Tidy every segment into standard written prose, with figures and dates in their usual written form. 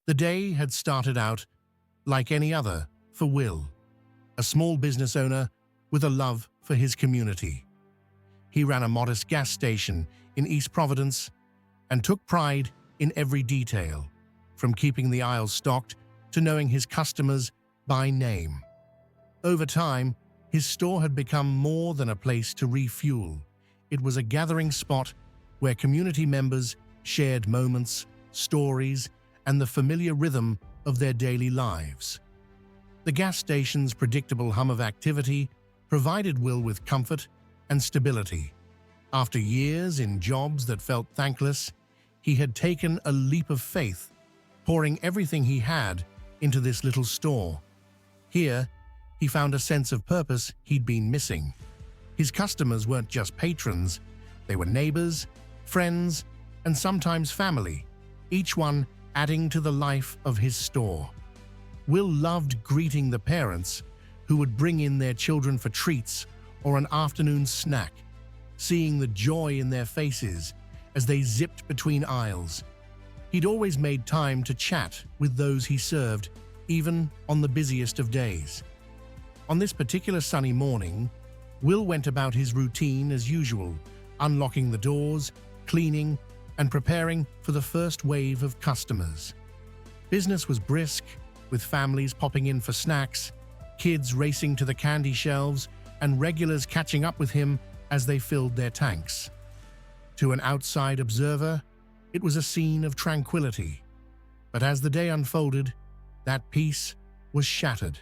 The day had started out like any other for Will, a small business owner with a love for his community. He ran a modest gas station in East Providence and took pride in every detail, from keeping the aisles stocked to knowing his customers by name. Over time, his store had become more than a place to refuel. It was a gathering spot where community members shared moments, stories, and the familiar rhythm of their daily lives. The gas station's predictable hum of activity provided Will with comfort and stability. After years in jobs that felt thankless, he had taken a leap of faith, pouring everything he had into this little store. Here, he found a sense of purpose he'd been missing. His customers weren't just patrons, they were neighbors, friends, and sometimes family, each one adding to the life of his store. Will loved greeting the parents who would bring in their children for treats or an afternoon snack, seeing the joy in their faces as they zipped between aisles. He'd always made time to chat with those he served, even on the busiest of days. On this particular sunny morning, Will went about his routine as usual, unlocking the doors, cleaning, and preparing for the first wave of customers. Business was brisk, with families popping in for snacks, kids racing to the candy shelves, and regulars catching up with him as they filled their tanks. To an outside observer, it was a scene of tranquility. But as the day unfolded, that peace was shattered.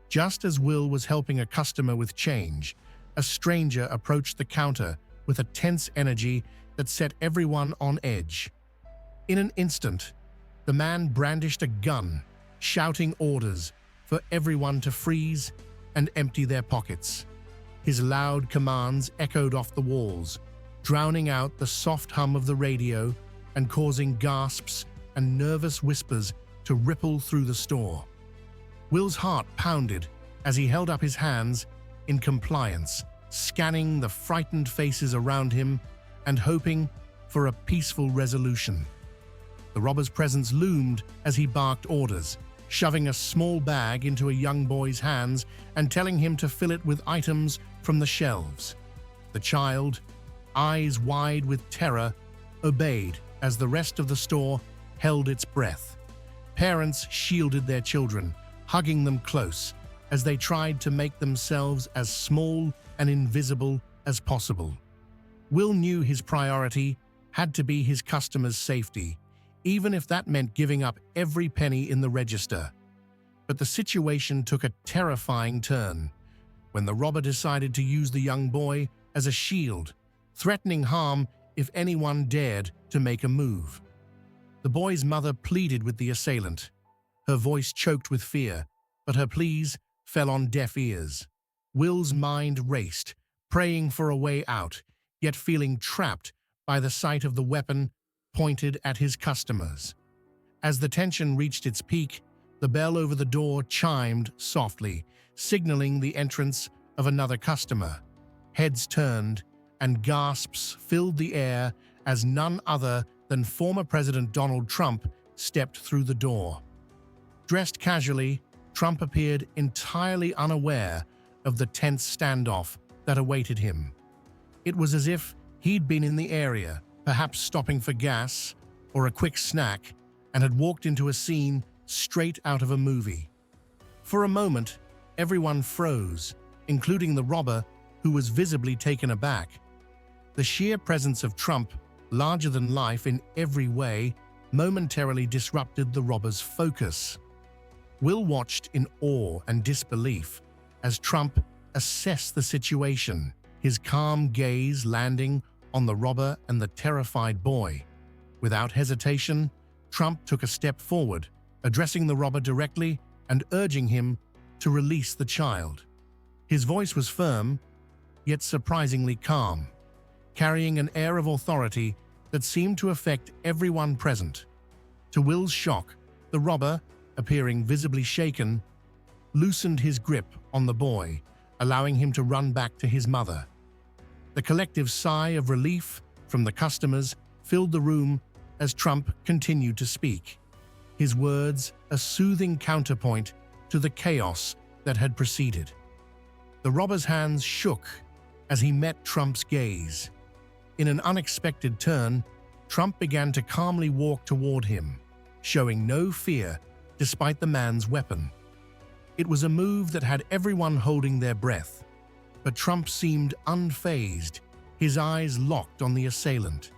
Just as Will was helping a customer with change, a stranger approached the counter with a tense energy that set everyone on edge. In an instant, the man brandished a gun, shouting orders for everyone to freeze and empty their pockets. His loud commands echoed off the walls, drowning out the soft hum of the radio and causing gasps and nervous whispers to ripple through the store. Will's heart pounded as he held up his hands in compliance, scanning the frightened faces around him and hoping for a peaceful resolution. The robber's presence loomed as he barked orders, shoving a small bag into a young boy's hands and telling him to fill it with items from the shelves. The child, eyes wide with terror, obeyed as the rest of the store held its breath. Parents shielded their children, hugging them close as they tried to make themselves as small and invisible as possible. Will knew his priority had to be his customers' safety, even if that meant giving up every penny in the register. But the situation took a terrifying turn when the robber decided to use the young boy as a shield, threatening harm if anyone dared to make a move. The boy's mother pleaded with the assailant, her voice choked with fear, but her pleas fell on deaf ears. Will's mind raced, praying for a way out, yet feeling trapped by the sight of the weapon pointed at his customers. As the tension reached its peak, the bell over the door chimed softly, signaling the entrance of another customer. Heads turned, and gasps filled the air as none other than former President Donald Trump stepped through the door. Dressed casually, Trump appeared entirely unaware of the tense standoff that awaited him. It was as if he'd been in the area, perhaps stopping for gas or a quick snack, and had walked into a scene straight out of a movie. For a moment, everyone froze, including the robber, who was visibly taken aback. The sheer presence of Trump, larger than life in every way, momentarily disrupted the robber's focus. Will watched in awe and disbelief as Trump assessed the situation, his calm gaze landing on the robber and the terrified boy. Without hesitation, Trump took a step forward, addressing the robber directly and urging him to release the child. His voice was firm, yet surprisingly calm, carrying an air of authority that seemed to affect everyone present. To Will's shock, the robber, appearing visibly shaken, loosened his grip on the boy, allowing him to run back to his mother. The collective sigh of relief from the customers filled the room as Trump continued to speak. his words a soothing counterpoint to the chaos that had preceded. The robber's hands shook as he met Trump's gaze. In an unexpected turn, Trump began to calmly walk toward him, showing no fear despite the man's weapon. It was a move that had everyone holding their breath, but Trump seemed unfazed, his eyes locked on the assailant.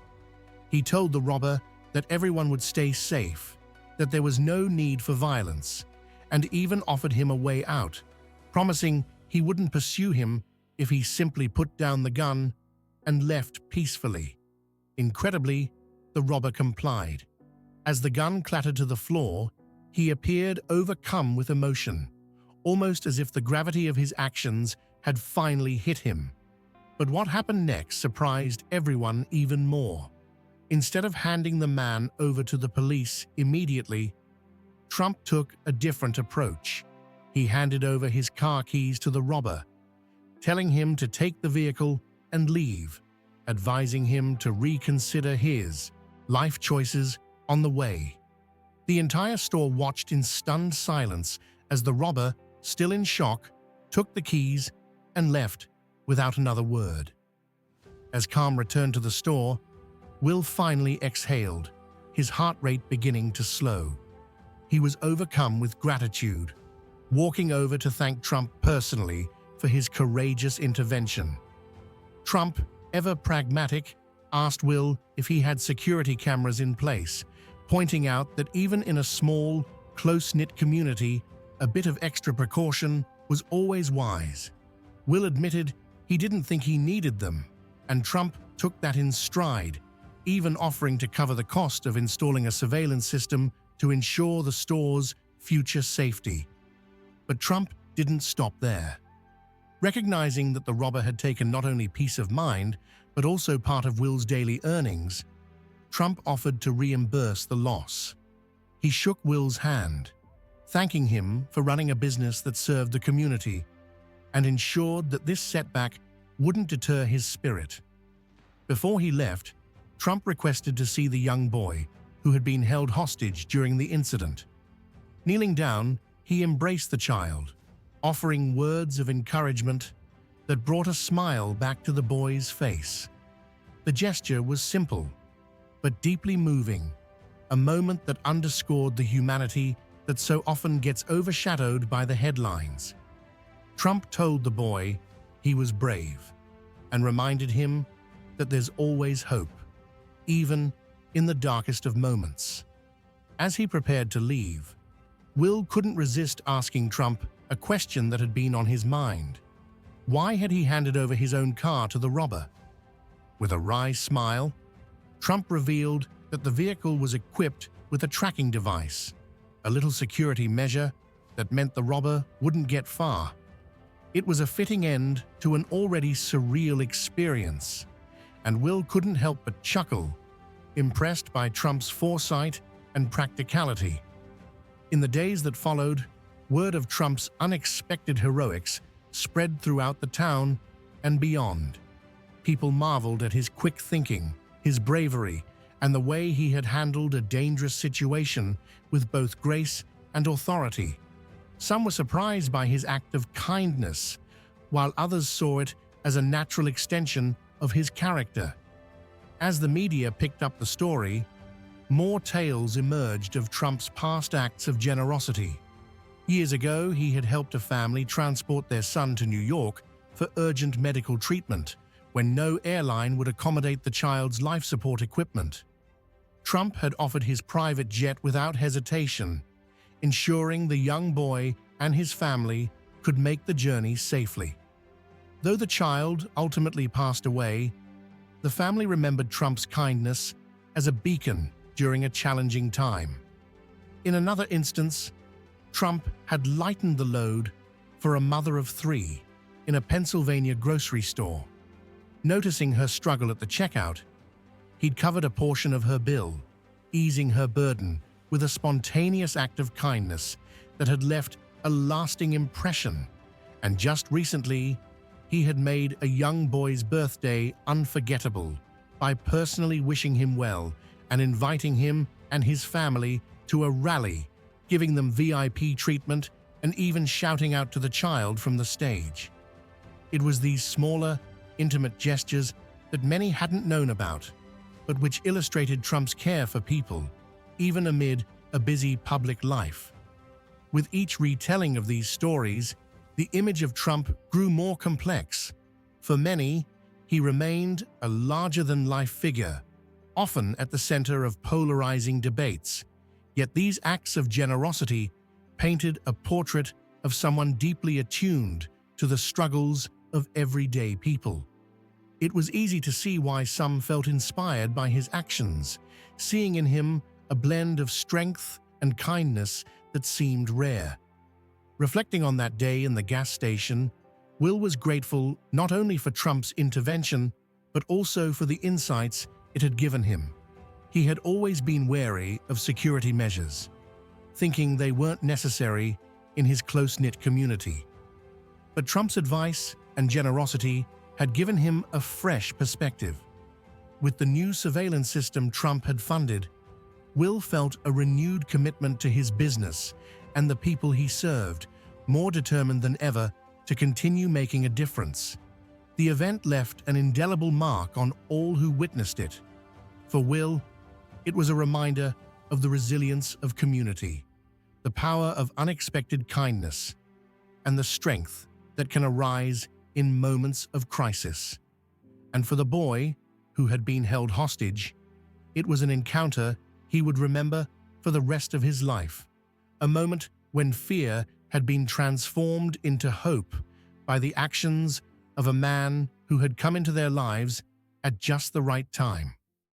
He told the robber that everyone would stay safe, that there was no need for violence, and even offered him a way out, promising he wouldn't pursue him if he simply put down the gun and left peacefully. Incredibly, the robber complied. As the gun clattered to the floor, he appeared overcome with emotion, almost as if the gravity of his actions had finally hit him. But what happened next surprised everyone even more. Instead of handing the man over to the police immediately, Trump took a different approach. He handed over his car keys to the robber, telling him to take the vehicle and leave, advising him to reconsider his life choices on the way. The entire store watched in stunned silence as the robber, still in shock, took the keys and left without another word. As calm returned to the store, Will finally exhaled, his heart rate beginning to slow. He was overcome with gratitude, walking over to thank Trump personally for his courageous intervention. Trump, ever pragmatic, asked Will if he had security cameras in place, pointing out that even in a small, close-knit community, a bit of extra precaution was always wise. Will admitted he didn't think he needed them, and Trump took that in stride, even offering to cover the cost of installing a surveillance system to ensure the store's future safety. But Trump didn't stop there. Recognizing that the robber had taken not only peace of mind, but also part of Will's daily earnings, Trump offered to reimburse the loss. He shook Will's hand, thanking him for running a business that served the community, and ensured that this setback wouldn't deter his spirit. Before he left, Trump requested to see the young boy who had been held hostage during the incident. Kneeling down, he embraced the child, offering words of encouragement that brought a smile back to the boy's face. The gesture was simple, but deeply moving, a moment that underscored the humanity that so often gets overshadowed by the headlines. Trump told the boy he was brave and reminded him that there's always hope, even in the darkest of moments. As he prepared to leave, Will couldn't resist asking Trump a question that had been on his mind. Why had he handed over his own car to the robber? With a wry smile, Trump revealed that the vehicle was equipped with a tracking device, a little security measure that meant the robber wouldn't get far. It was a fitting end to an already surreal experience, and Will couldn't help but chuckle, impressed by Trump's foresight and practicality. In the days that followed, word of Trump's unexpected heroics spread throughout the town and beyond. People marveled at his quick thinking, his bravery, and the way he had handled a dangerous situation with both grace and authority. Some were surprised by his act of kindness, while others saw it as a natural extension of his character. As the media picked up the story, more tales emerged of Trump's past acts of generosity. Years ago, he had helped a family transport their son to New York for urgent medical treatment when no airline would accommodate the child's life support equipment. Trump had offered his private jet without hesitation, ensuring the young boy and his family could make the journey safely. Though the child ultimately passed away, the family remembered Trump's kindness as a beacon during a challenging time. In another instance, Trump had lightened the load for a mother of 3 in a Pennsylvania grocery store. Noticing her struggle at the checkout, he'd covered a portion of her bill, easing her burden with a spontaneous act of kindness that had left a lasting impression. And just recently, he had made a young boy's birthday unforgettable by personally wishing him well and inviting him and his family to a rally, giving them VIP treatment and even shouting out to the child from the stage. It was these smaller, intimate gestures that many hadn't known about, but which illustrated Trump's care for people, even amid a busy public life. With each retelling of these stories, the image of Trump grew more complex. For many, he remained a larger-than-life figure, often at the center of polarizing debates. Yet these acts of generosity painted a portrait of someone deeply attuned to the struggles of everyday people. It was easy to see why some felt inspired by his actions, seeing in him a blend of strength and kindness that seemed rare. Reflecting on that day in the gas station, Will was grateful not only for Trump's intervention, but also for the insights it had given him. He had always been wary of security measures, thinking they weren't necessary in his close-knit community. But Trump's advice and generosity had given him a fresh perspective. With the new surveillance system Trump had funded, Will felt a renewed commitment to his business and the people he served, more determined than ever to continue making a difference. The event left an indelible mark on all who witnessed it. For Will, it was a reminder of the resilience of community, the power of unexpected kindness, and the strength that can arise in moments of crisis. And for the boy, who had been held hostage, it was an encounter he would remember for the rest of his life, a moment when fear had been transformed into hope by the actions of a man who had come into their lives at just the right time.